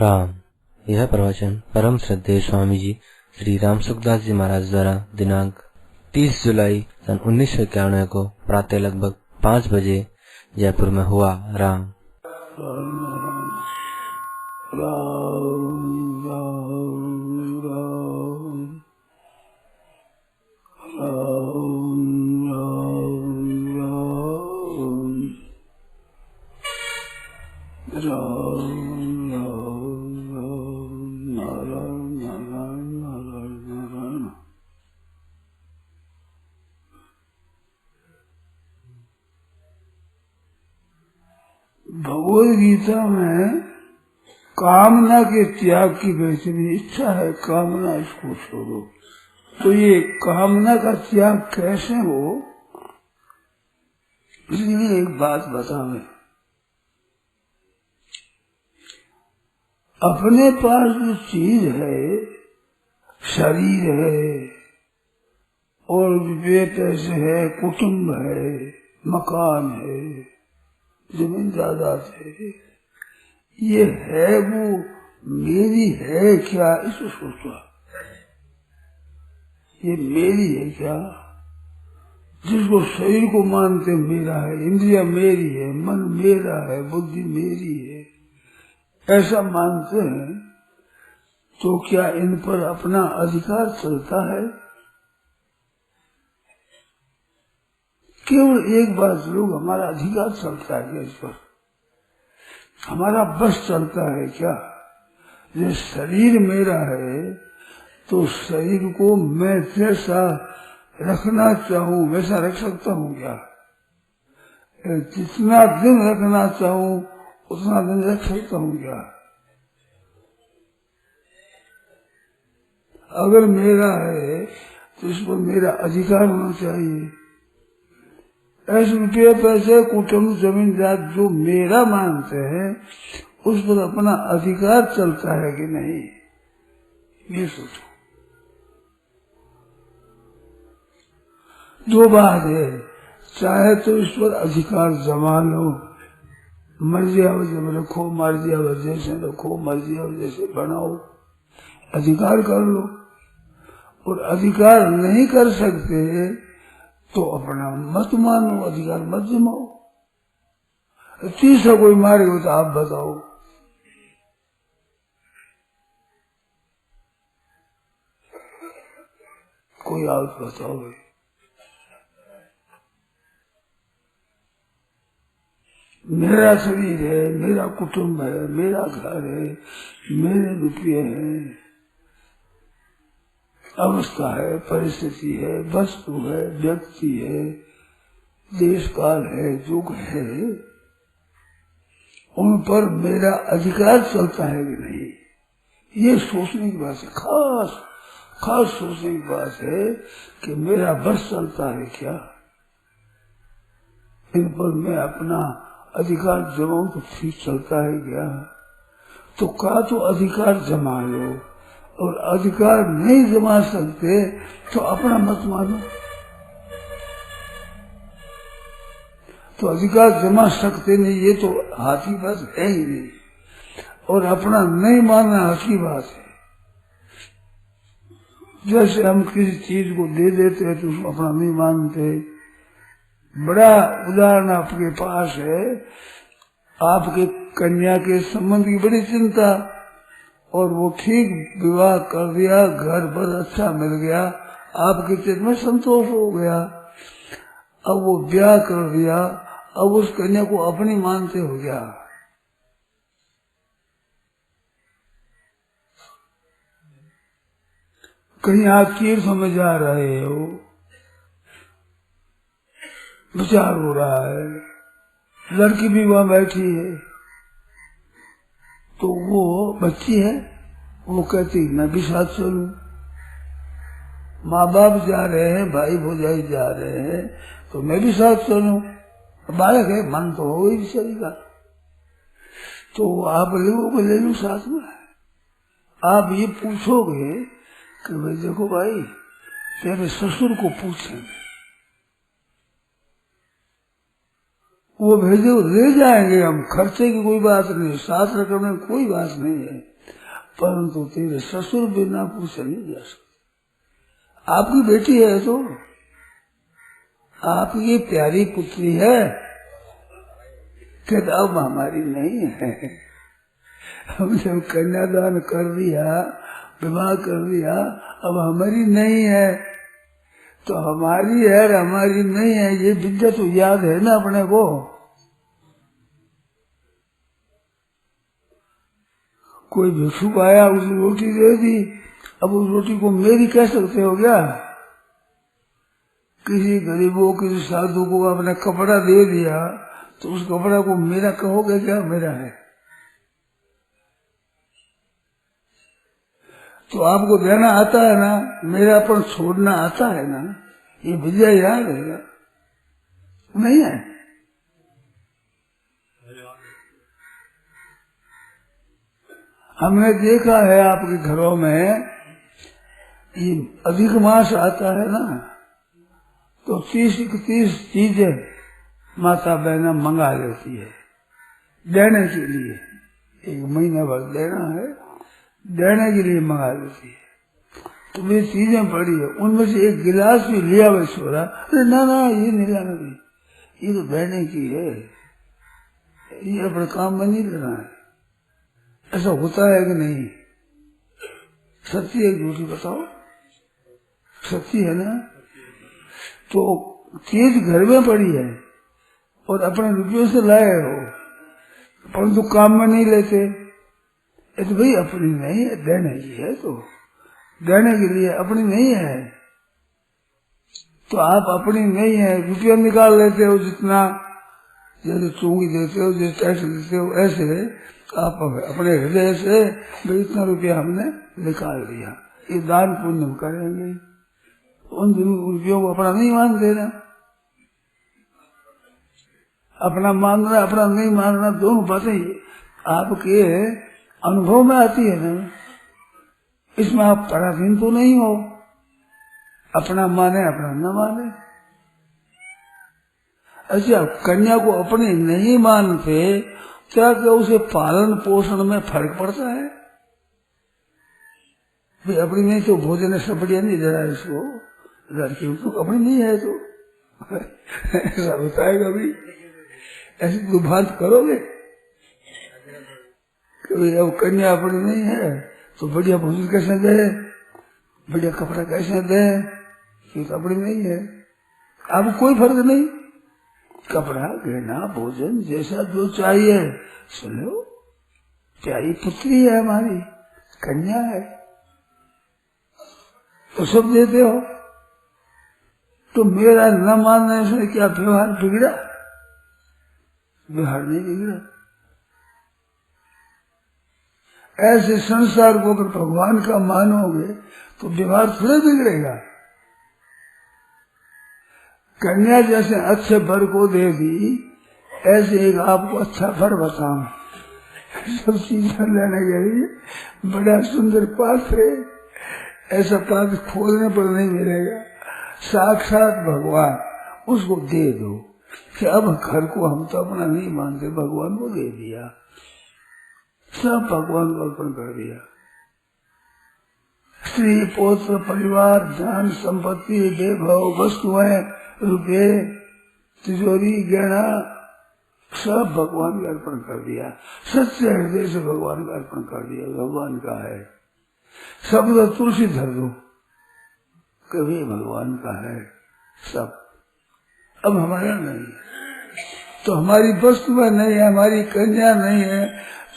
राम। यह प्रवचन परम श्रद्धेय स्वामी जी श्री राम सुखदास जी महाराज द्वारा दिनांक 30 जुलाई सन 1991 को प्रातः लगभग 5 बजे जयपुर में हुआ। राम। भगवद गीता में कामना के त्याग की बेचैनी इच्छा है, कामना इसको छोड़ो। तो ये कामना का त्याग कैसे हो, इसलिए एक बात बतावे। अपने पास जो चीज है, शरीर है और रुपये पैसे है, कुटुंब है, मकान है, जमीन जायदाद है, ये है वो मेरी है क्या, इसे सोचो। ये मेरी है क्या? जिसको शरीर को मानते मेरा है, इंद्रिया मेरी है, मन मेरा है, बुद्धि मेरी है, ऐसा मानते हैं, तो क्या इन पर अपना अधिकार चलता है? केवल एक बात लोग, हमारा अधिकार चलता है क्या इस पर? हमारा बस चलता है क्या? ये शरीर मेरा है तो शरीर को मैं जैसा रखना चाहूं वैसा रख सकता हूँ क्या? जितना दिन रखना चाहूं उतना दिन रख सकता हूँ क्या? अगर मेरा है तो इस पर मेरा अधिकार होना चाहिए। ऐसे रुपये पैसे कुटुंब जमीन जात जो मेरा मानते हैं उस पर अपना अधिकार चलता है कि नहीं, ये सोचो। दो बात है, चाहे तो इस पर अधिकार जमा लो, मर्जी जब रखो, मर्जी जैसे रखो, मर्जी जैसे बनाओ, अधिकार कर लो। और अधिकार नहीं कर सकते तो अपना मत मानो, अधिकार मत जमाओ। तीसरा कोई मारेगा तो आप बताओ। कोई आप बताओ। मेरा शरीर है, मेरा कुटुंब है, मेरा घर है, मेरे रुपये हैं, अवस्था है, परिस्थिति है, वस्तु है, व्यक्ति है, देश काल है, युग है, उन पर मेरा अधिकार चलता है कि नहीं, ये सोचने की बात है। खास सोचने की बात है कि मेरा बस चलता है क्या, इन पर मैं अपना अधिकार जमाऊं तो ठीक चलता है क्या? तो तो अधिकार जमा लो, और अधिकार नहीं जमा सकते तो अपना मत मानो। तो अधिकार जमा सकते नहीं, ये तो हाथी बात है ही नहीं, और अपना नहीं मानना हाथी बात है। जैसे हम किसी चीज को दे देते हैं तो उसको अपना नहीं मानते। बड़ा उदाहरण आपके पास है, आपके कन्या के संबंध की बड़ी चिंता, और वो ठीक विवाह कर दिया, घर पर अच्छा मिल गया, आपके चित्त में संतोष हो गया। अब वो ब्याह कर दिया, अब उस कन्या को अपनी मानते हो गया। कहीं आप तीर्थ में जा रहे हो, विचार हो रहा है, लड़की भी वहां बैठी है, तो वो बच्ची है, वो कहती मैं भी साथ चलूं। माँ बाप जा रहे हैं, भाई भौजाई जा रहे हैं, तो मैं भी साथ चलूं। बालक है, मन तो हो ही चलेगा, तो आप लोगों ले लूं साथ में। आप ये पूछोगे कि भाई देखो भाई, तेरे ससुर को पूछेंगे, वो भेजे ले जाएंगे हम, खर्चे की कोई बात नहीं, साथ रखने में कोई बात नहीं है, परंतु तेरे ससुर बिना पूछे नहीं जा सकते। आपकी बेटी है तो आपकी प्यारी पुत्री है, कहते अब हमारी नहीं है। हम जब कन्यादान कर दिया, विवाह कर दिया, अब हमारी नहीं है, तो हमारी है और हमारी नहीं है, ये विद्या तो याद है ना अपने को। कोई भिक्षुक आया, उसने रोटी दे दी, अब उस रोटी को मेरी कह सकते हो क्या? किसी गरीबों, किसी साधु को आपने कपड़ा दे दिया, तो उस कपड़ा को मेरा कहोगे क्या? मेरा है। तो आपको देना आता है ना, मेरापन छोड़ना आता है ना, ये विद्या याद है क्या? नहीं है। हमने देखा है आपके घरों में ये अधिक मास आता है ना, तो 30-31 चीजें माता बहना मंगा लेती है देने के लिए। एक महीना भर देना है, देने के लिए मंगा लेती है। तो वे चीजें पड़ी है, उनमें से एक गिलास भी लिया हुआ छोरा, अरे ना ना ये नहीं लाना, ये तो देने की है, ये अपने काम में नहीं लेना है। ऐसा होता है कि नहीं? सच्ची है झूठी बताओ? सच्ची है ना? तो चीज घर में पड़ी है और अपने रुपयों से लाए हो, परंतु काम में नहीं लेते, तो भाई अपनी नहीं है, देने की है, तो देने के लिए अपनी नहीं है। तो आप अपनी नहीं है, रुपया निकाल लेते हो जितना, जैसे चूंगी देते हो, जैसे टैक्स देते हो, ऐसे आप अपने हृदय से भाई इतना रुपया हमने निकाल दिया, ये दान पुण्य करेंगे। उन रुपयों को अपना नहीं मान देना, अपना मानना अपना नहीं मानना दोनों बातें आपके अनुभव में आती है ना, इसमें आप पराधीन तो नहीं हो, अपना माने अपना न माने। अच्छा, कन्या को अपने नहीं मानते, क्या क्या उसे पालन पोषण में फर्क पड़ता है? भाई अपनी नहीं तो भोजन सब बढ़िया नहीं दे रहा है इसको, लड़की तो अपनी नहीं है, तो ऐसा होता है कभी? ऐसी तो बात करोगे कि अब कन्या अपनी नहीं है तो बढ़िया भोजन कैसे दे, बढ़िया कपड़ा कैसे दे, ये तो अपनी नहीं है। अब कोई फर्क नहीं, कपड़ा गहना भोजन जैसा जो चाहिए, सुनो प्यारी पुत्री है हमारी, कन्या है, तो सब देते हो, तो मेरा न मानने से क्या व्यवहार बिगड़ा? व्यवहार नहीं बिगड़ा। ऐसे संसार को अगर भगवान का मानोगे तो व्यवहार थोड़ा बिगड़ेगा। कन्या जैसे अच्छे वर को देगी, ऐसे एक आपको अच्छा वर बताऊं, सब चीजें लेने के लिए बड़ा सुंदर पात्र है, ऐसा पात्र खोलने पर नहीं मिलेगा, साक्षात भगवान, उसको दे दो कि अब घर को हम तो अपना नहीं मानते, भगवान को दे दिया, सब भगवान को अर्पण कर दिया। स्त्री पुत्र परिवार धन संपत्ति वैभव वस्तुएं रुपये तिजोरी गहना सब भगवान को अर्पण कर दिया, सच्चे हृदय से भगवान को अर्पण कर दिया, भगवान का है। सब तो तुलसी धर दो, कभी भगवान का है सब, अब हमारा नहीं है, तो हमारी वस्तु में नहीं है, हमारी कन्या नहीं है,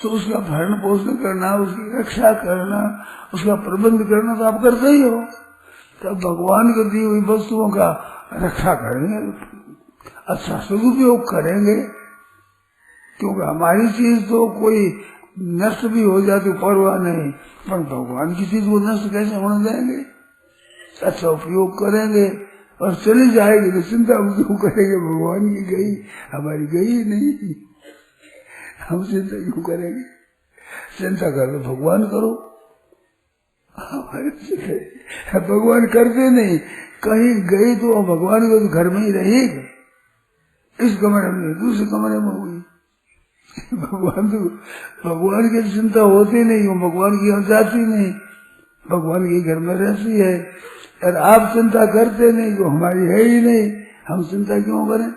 तो उसका भरण पोषण करना, उसकी रक्षा करना, उसका प्रबंध करना तो आप करते ही हो। तब भगवान को दी हुई वस्तुओं का रक्षा करेंगे, अच्छा सदुपयोग करेंगे, क्योंकि हमारी चीज तो कोई नष्ट भी हो जाती परवाह नहीं, पर भगवान की चीज को नष्ट कैसे होने देंगे? अच्छा उपयोग करेंगे और चली जाएगी तो चिंता क्यों करेंगे? भगवान की गई, हमारी गई नहीं, हम चिंता क्यों करेंगे? चिंता करो भगवान करो, भगवान करते नहीं, कहीं गई तो भगवान को तो घर में ही रहेगा, इस कमरे में दूसरे कमरे में हुई। भगवान की चिंता होती नहीं, वो भगवान की यहाँ जाती नहीं, भगवान के घर में रहती है। और आप चिंता करते नहीं, वो हमारी है ही नहीं, हम चिंता क्यों करें?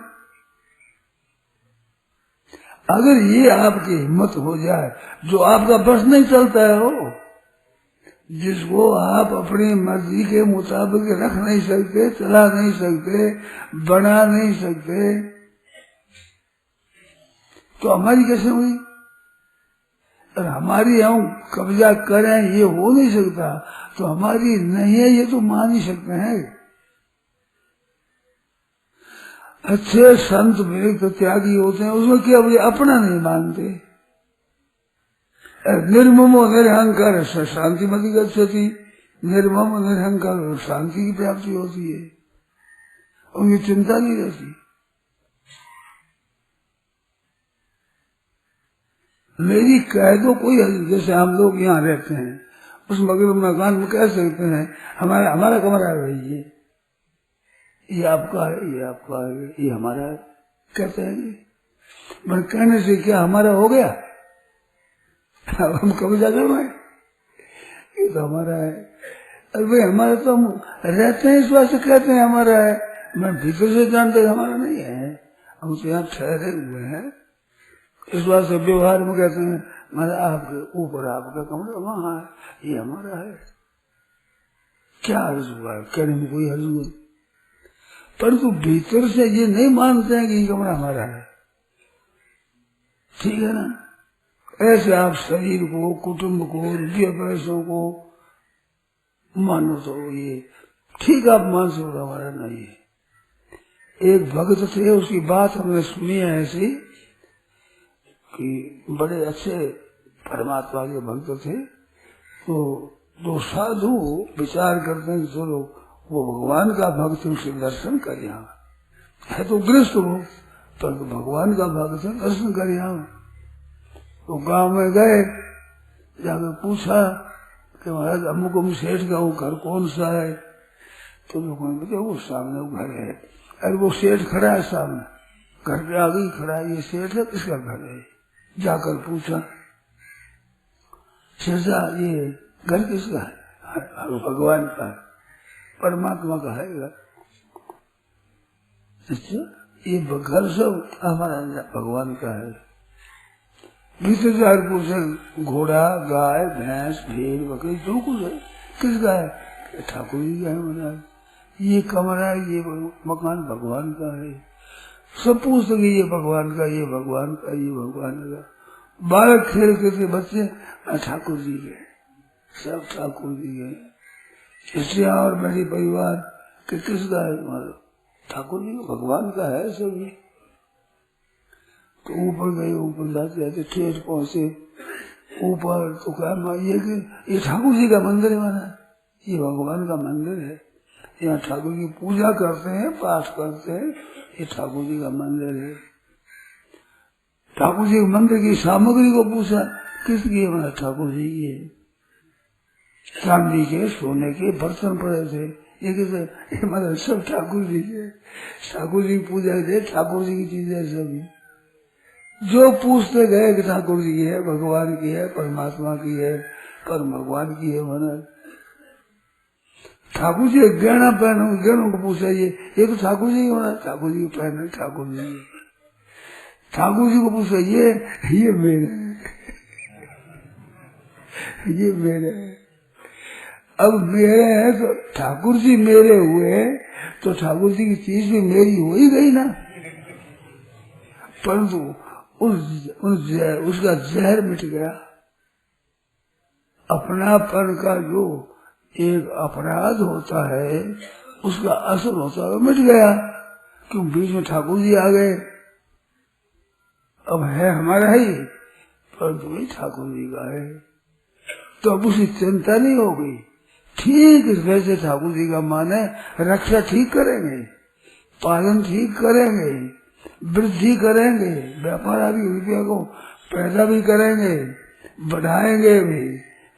अगर ये आपकी हिम्मत हो जाए, जो आपका बस नहीं चलता है हो, जिसको आप अपनी मर्जी के मुताबिक रख नहीं सकते, चला नहीं सकते, बना नहीं सकते, तो हमारी कैसे हुई? और हमारी हम कब्जा करें ये हो नहीं सकता, तो हमारी नहीं है ये तो मान ही सकते हैं। अच्छे संत विवेक तो त्यागी होते हैं, उसमें क्या अपना नहीं मानते। निर्ममो निरहंकार शांति मति गच्छति, निर्मम निरहंकार शांति की प्राप्ति होती है, उनकी चिंता नहीं रहती। मेरी कह दो कोई, जैसे हम लोग यहाँ रहते हैं, उस मगर मकान में कह सकते हैं हमारा कमरा है भाई, ये आपका है, ये आपका है, ये हमारा है, कहते हैं। पर कहने से क्या हमारा हो गया? अब हम कब्जा कर रहे हैं, ये तो हमारा है। अरे भाई हमारा तो हम रहते हैं, इस बात से कहते हैं हमारा है, मैं भीतर से जानते हमारा नहीं है, हम तो यहाँ ठहरे हुए हैं। इस बात से व्यवहार में कहते हैं मैं आपके ऊपर आपका कमरा वहां है, ये हमारा है। क्या अर्ज हुआ है? कहने में कोई अर्ज नहीं, परंतु भीतर से ये नहीं मानते हैं कि ये कमरा हमारा है। ठीक है ना? ऐसे आप शरीर को, कुटुंब को, रुपये पैसों को मानो तो ये ठीक आप मान सकते, हमारा नहीं है। एक भक्त थे, उसकी बात हमने सुनी है ऐसी कि बड़े अच्छे परमात्मा के भक्त थे, तो दो साधु विचार करते हैं कि चलो वो भगवान का भक्त है, उसके दर्शन कर यहाँ है, तो गृहस्थ हो पर तो भगवान का भक्त है, दर्शन कर यहाँ। तो गांव में गए, जाकर पूछा कि महाराज अमुक अमुक सेठ का वो घर कौन सा है? तो लोगों ने बताया वो सामने वो घर है। अरे वो सेठ खड़ा है सामने, घर के आगे ही खड़ा है, ये सेठ है, किसका घर है? जाकर पूछा, शेषा ये घर किसका है? भगवान का है, परमात्मा का है घर। अच्छा, ये घर सब हमारा भगवान का है। भीतर से पूछे घोड़ा, गाय, भैंस, भेड़, बकरी जो कुछ है किसका है? ठाकुर जी का है महाराज। ये कमरा, ये मकान भगवान का है। सब पूछते कि ये भगवान का, ये भगवान का, ये भगवान का। बालक खेलते थे बच्चे, ठाकुर जी के, सब ठाकुर जी के। इसलिए और मेरे परिवार के किसका है? तुम्हारा ठाकुर जी का, भगवान का है सभी। तो ऊपर गए, ऊपर जाते जाते ठेठ पहुंचे ऊपर, तो कहा ये ठाकुर जी का मंदिर है माना, ये भगवान का मंदिर है, यहाँ ठाकुर की पूजा करते हैं, पाठ करते हैं, ये ठाकुर जी का मंदिर है। ठाकुर जी के मंदिर की सामग्री को पूछा किसकी है? माना ठाकुर जी की है। चांदी के, सोने के बर्तन पड़े थे, ये किसे? ये मतलब सब ठाकुर जी के, ठाकुर जी की पूजा थे, ठाकुर जी की चीजें सभी। जो पूछते गए कि ठाकुर जी की है, भगवान की है, परमात्मा की है, परम भगवान की है। माना ठाकुर जी गहना पहनो, गहनों को पूछा ये तो ठाकुर जी होना, ठाकुर जी पहने, ठाकुर जी। ठाकुर जी को पूछा ये मेरे है, ये मेरे है। अब मेरे हैं तो ठाकुर जी मेरे हुए, तो ठाकुर जी की चीज भी मेरी हो ही गई ना। परंतु उसका जहर मिट गया। अपनापन का जो एक अपराध होता है, उसका असर होता है, मिट गया। क्यों? बीच में ठाकुर जी आ गए। अब है हमारा ही, परंतु वही ठाकुर जी का है, तो अब उसकी चिंता नहीं हो गई। ठीक वैसे ठाकुर जी का माने रक्षा ठीक करेंगे, पालन ठीक करेंगे, वृद्धि करेंगे, व्यापार आदि रुपया को पैदा भी करेंगे, बढ़ाएंगे भी,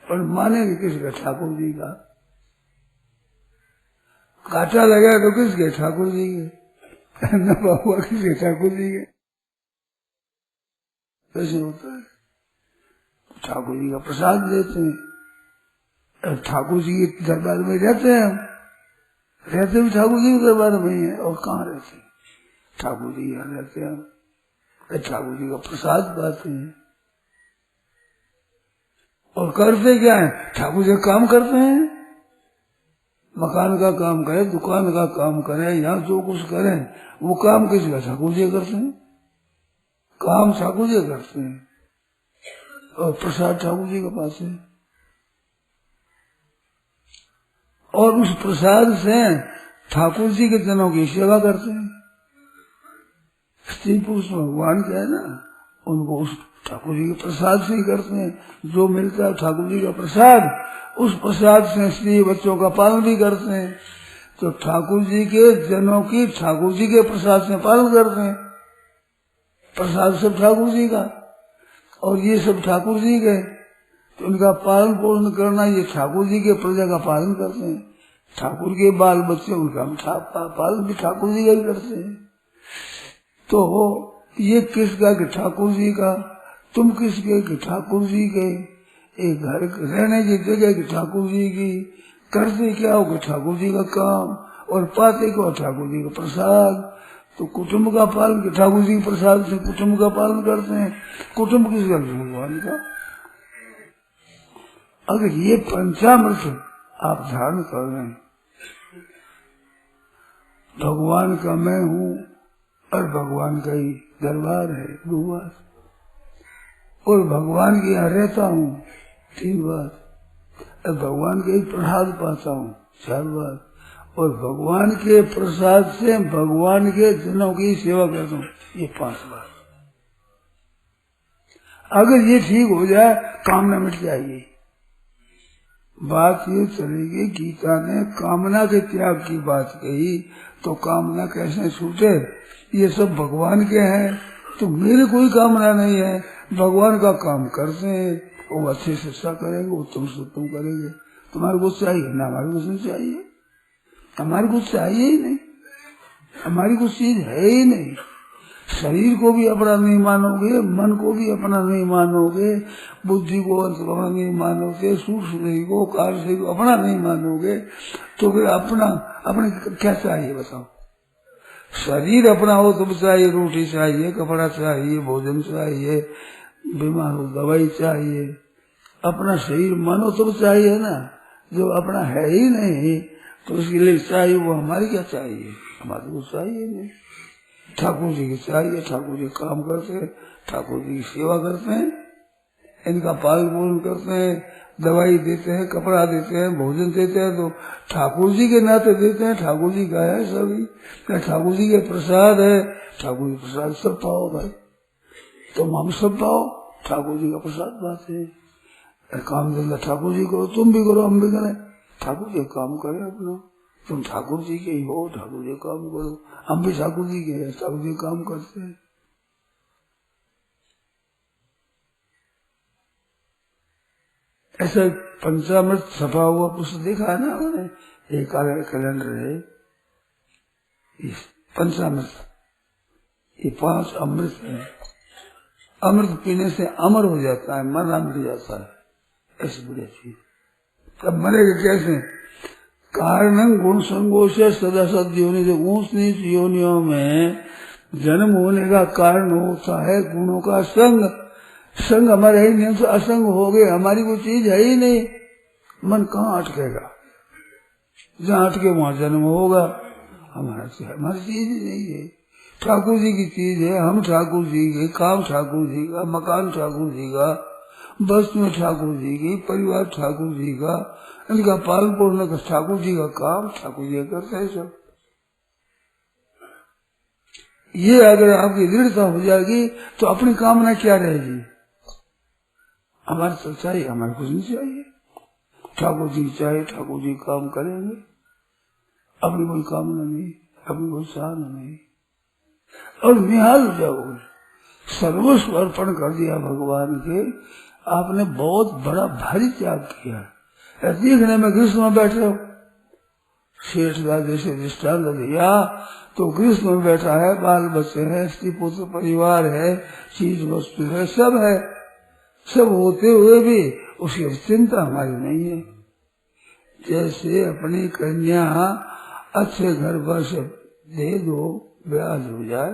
और मानेंगे किसका? ठाकुर जी का। काटा लगा तो किसके? ठाकुर जी के। नफा हुआ किसी ठाकुर जी के, कैसे होता है? ठाकुर जी का प्रसाद देते हैं। ठाकुर जी के दरबार में रहते हैं, हम रहते भी ठाकुर जी के दरबार में ही है, और कहाँ रहते हैं? ठाकुर जी यहाँ रहते हैं, ठाकुर जी का प्रसाद पाते हैं। और करते क्या है? ठाकुर जी काम करते हैं, मकान का काम करें, दुकान का काम करें, यहाँ जो कुछ करें वो काम किसका? ठाकुर जी करते हैं, काम ठाकुर जी करते हैं, और प्रसाद ठाकुर जी के पास है। और उस प्रसाद से ठाकुर जी के जनों की सेवा करते हैं। स्त्री पुरुष भगवान क्या है ना, उनको उस ठाकुर जी के प्रसाद से ही करते हैं। जो मिलता है ठाकुर जी का प्रसाद, उस प्रसाद से स्त्री बच्चों का पालन भी करते हैं। तो ठाकुर जी के जनों की ठाकुर जी के प्रसाद से पालन करते हैं। प्रसाद सब ठाकुर जी का, और ये सब ठाकुर जी के, तो उनका पालन पोषण करना, ये ठाकुर जी के प्रजा का पालन करते हैं। ठाकुर के बाल बच्चे, उनका पालन भी ठाकुर जी का ही करते हैं। तो ये किसका? कि ठाकुर जी का। तुम किसके? कि ठाकुर जी के। एक घर रहने की जगह की ठाकुर जी की। करते क्या हो? कि ठाकुर जी का काम, और पाते क्या? ठाकुर जी का प्रसाद। तो कुटुंब का पालन के ठाकुर जी के प्रसाद से कुटुंब का पालन करते हैं। कुटुंब किसका? भगवान का। अगर ये पंचामृत आप धारण कर रहे हैं, भगवान का मैं हूँ, और भगवान का ही दरबार है, 2 बात, और भगवान के यहाँ रहता हूँ, 3 बात, और भगवान के ही प्रसाद पाता हूँ, 4 बात, और भगवान के प्रसाद से भगवान के जनों की सेवा करता हूँ, ये 5 बात। अगर ये ठीक हो जाए, कामना मिट जाएगी। बात ये चलेगी, गीता ने कामना के त्याग की बात कही, तो कामना कैसे छूटे? ये सब भगवान के हैं, तो मेरी कोई कामना नहीं है। भगवान का काम करते हैं, वो अच्छे से अच्छा करेंगे, वो तुमसे तुम करेंगे। तुम्हारे को चाहिए ना? हमारे कुछ नहीं चाहिए, हमारे कुछ चाहिए ही नहीं, हमारी कुछ चीज है ही नहीं। शरीर को भी अपना नहीं मानोगे, मन को भी अपना नहीं मानोगे, बुद्धि को अपना नहीं मानोगे, सूक्ष्म शरीर को, कार्य शरीर को अपना नहीं मानोगे, तो फिर अपने क्या चाहिए बताओ? शरीर अपना हो तो चाहिए, रोटी चाहिए, कपड़ा चाहिए, भोजन चाहिए, बीमार हो दवाई चाहिए। अपना शरीर मन हो तो चाहिए ना। जो अपना है ही नहीं, तो उसके लिए चाहिए वो हमारी क्या चाहिए? हमारे को चाहिए नहीं। ठाकुर जी की चाहिए, ठाकुर जी काम करते हैं, ठाकुर जी की सेवा करते हैं, इनका पालन पोषण करते हैं, दवाई देते हैं, कपड़ा देते हैं, भोजन देते हैं, तो ठाकुर जी के नाते देते हैं। ठाकुर जी का है सभी, ठाकुर जी के प्रसाद है, ठाकुर जी प्रसाद सब पाओ भाई, तुम हम सब पाओ, ठाकुर जी का प्रसाद पाते हैं। काम धंधा ठाकुर जी करो, तुम भी करो, हम भी करें, ठाकुर जी काम करें अपना। तुम ठाकुर जी के ही हो, ठाकुर जी काम करो, हम भी ठाकुर जी के हैं, ठाकुर जी काम करते हैं। ऐसा पंचामृत छपा हुआ पुस्तक देखा है ना आपने? एक कैलेंडर है, पंचामृत, ये 5 अमृत है। अमृत पीने से अमर हो जाता है, मरना मिट जाता है। ऐसी बढ़िया चीज। तब मरेगा कैसे? कारण गुण संगों से सदा सद योनि, से ऊंच नीच योनियों में जन्म होने का कारण होता है गुणों का संग। संग हमारे ही नहीं, तो असंग हो गए, हमारी कोई चीज है ही नहीं। मन कहाँ अटकेगा? जहाँ अटके वहां जन्म होगा। हमारी चीज ही नहीं है, ठाकुर जी की चीज है। हम ठाकुर जी के, काम ठाकुर जी का, मकान ठाकुर जी का, वस्तु ठाकुर जी की, परिवार ठाकुर जी का, इनका पालन पोषण का ठाकुर जी का काम, ठाकुर जी करते हैं सब। ये अगर आपकी दृढ़ता हो जाएगी तो अपनी कामना क्या रहेगी? हमारे तो चाहिए, हमारे कुछ नहीं चाहिए, ठाकुर जी चाहिए, ठाकुर जी काम करेंगे, अपनी कोई कामना नहीं, अपनी कोई साधना नहीं। और निहाल जाओ, सर्वस्व अर्पण कर दिया भगवान के, आपने बहुत बड़ा भारी त्याग किया। देखने में कृष्ण में बैठे हो, शेष जैसे दृष्टांत दिया, तो कृष्ण में बैठा है, बाल बच्चे हैं, स्त्री पुत्र परिवार है, चीज वस्तु है, सब है। सब होते हुए भी उसकी चिंता हमारी नहीं है। जैसे अपनी कन्या अच्छे घर पर से दे दो, ब्याह हो जाए,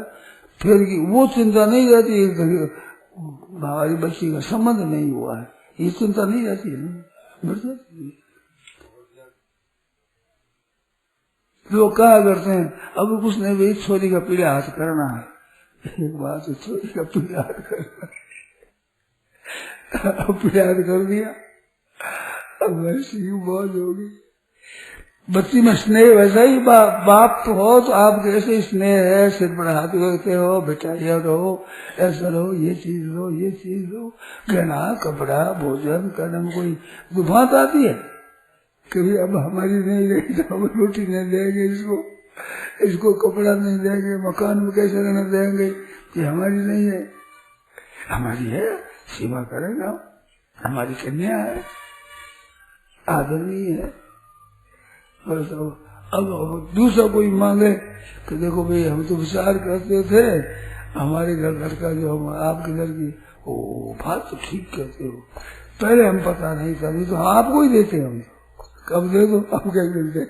फिर की वो चिंता नहीं रहती हमारी बच्ची का संबंध नहीं हुआ है, ये चिंता नहीं रहती है ना। लोग कहा करते हैं अब कुछ नहीं भाई, छोरी का पीड़ा हाथ करना है। एक बात है, छोरी का पीड़ा हाथ करना अब पीड़ा हाथ कर दिया, अब वैसी बहुत होगी। बच्ची में स्नेह वैसा ही बाप तो हो तो आप ऐसे स्नेह है, सिर पर हाथ रखते हो, बेटा ये रहो, ऐसा रहो, ये चीज लो, ये चीज लो, गहना कपड़ा भोजन करने कोई दुभात आती है कभी। अब हमारी नहीं रहेगी तो हम रोटी नहीं देंगे इसको कपड़ा नहीं देंगे, मकान में कैसे रहने देंगे, ये हमारी नहीं है। हमारी है, सेवा करेगा, हमारी कन्या है, आदरणीय है। बस अब दूसरा कोई मांगे तो देखो भाई हम तो विचार करते थे हमारे घर का जो हम आपके घर की बात तो ठीक कहते हो, पहले हम पता नहीं था, नहीं तो आपको ही देते हम। कब दे दो, अब क्या मिलते,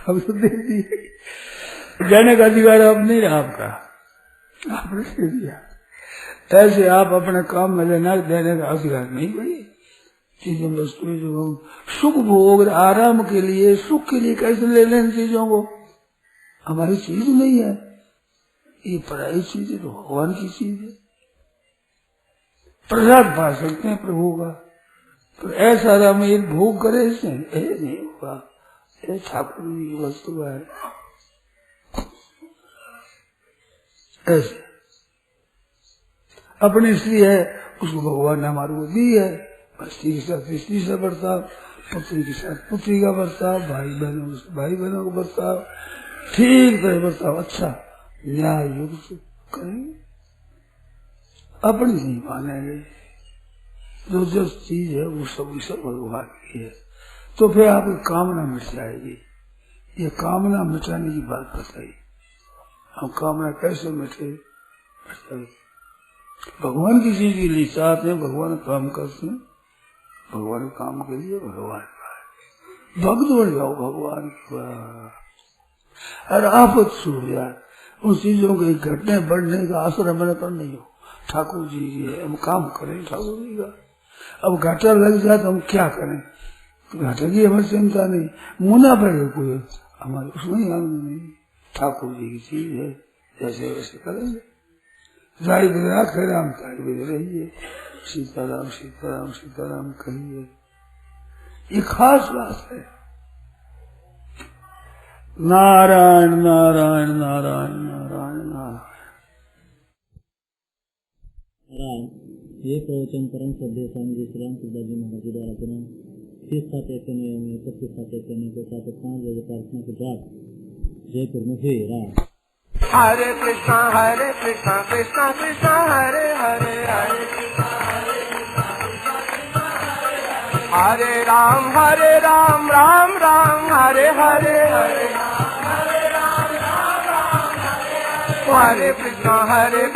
अब तो दे दिए। जाने का अधिकार अब नहीं रहा आपका, आपने दे दिया। ऐसे आप अपने काम में लेना देने का अधिकार नहीं भाई। चीजों वस्तुएं जो हम सुख भोग आराम के लिए, सुख के लिए कैसे ले लें चीजों को, हमारी चीज नहीं है, ये पराई चीज है, तो भगवान की चीज है। प्रसाद पा सकते हैं प्रभु का, तो ऐसा राम ये भोग करे इससे नहीं होगा, ये ठाकुर जी की वस्तु है। ऐसे अपनी स्त्री है, उसको भगवान ने हमारे को दी है, स्त्री के साथ स्त्री से बर्ताव, पुत्री के साथ पुत्री का बर्ताव, भाई बहनों के भाई बहनों का बर्ताव, ठीक तरह बर्ताव अच्छा न्याय युग से करेंगे, अपनी नहीं मानेंगे। जो चीज है वो सब भगवान की है, तो फिर आपकी कामना मिट जाएगी। ये कामना मिटाने की बात बताई, हम कामना कैसे मिटे, भगवान की चीज के लिए चाहते हैं, भगवान काम करते हैं, भगवान काम के लिए भगवान का भक्त बन जाओ भगवान का। और आफत छूट जाए, उन चीजों के घटने बढ़ने का आश्रय मैंने पर नहीं हो, ठाकुर जी है, हम काम करें ठाकुर जी का। अब घाटा लग जाए तो हम क्या करें, घाटे की हमें चिंता नहीं, मुनाफे कोई हमारे उसमें ही आनंद नहीं, ठाकुर जी की चीज है, जैसे वैसे करेंगे। जाहि बिना खे राम ताहि बिन रहिए, सीताराम सीताराम सीताराम कहिए, ये खास बात है। नारायण नारायण नारायण नारायण नारायण। ये प्रवचन परम श्रद्धेय स्वामी जी श्री रामसुखदास जी महाराज द्वारा पुनः 30 करने को 5 बजे प्रार्थना के बाद जयपुर में हुई राम। हरे कृष्णा कृष्णा कृष्णा हरे हरे हरे राम राम राम हरे हरे हरे कृष्णा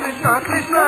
कृष्णा कृष्णा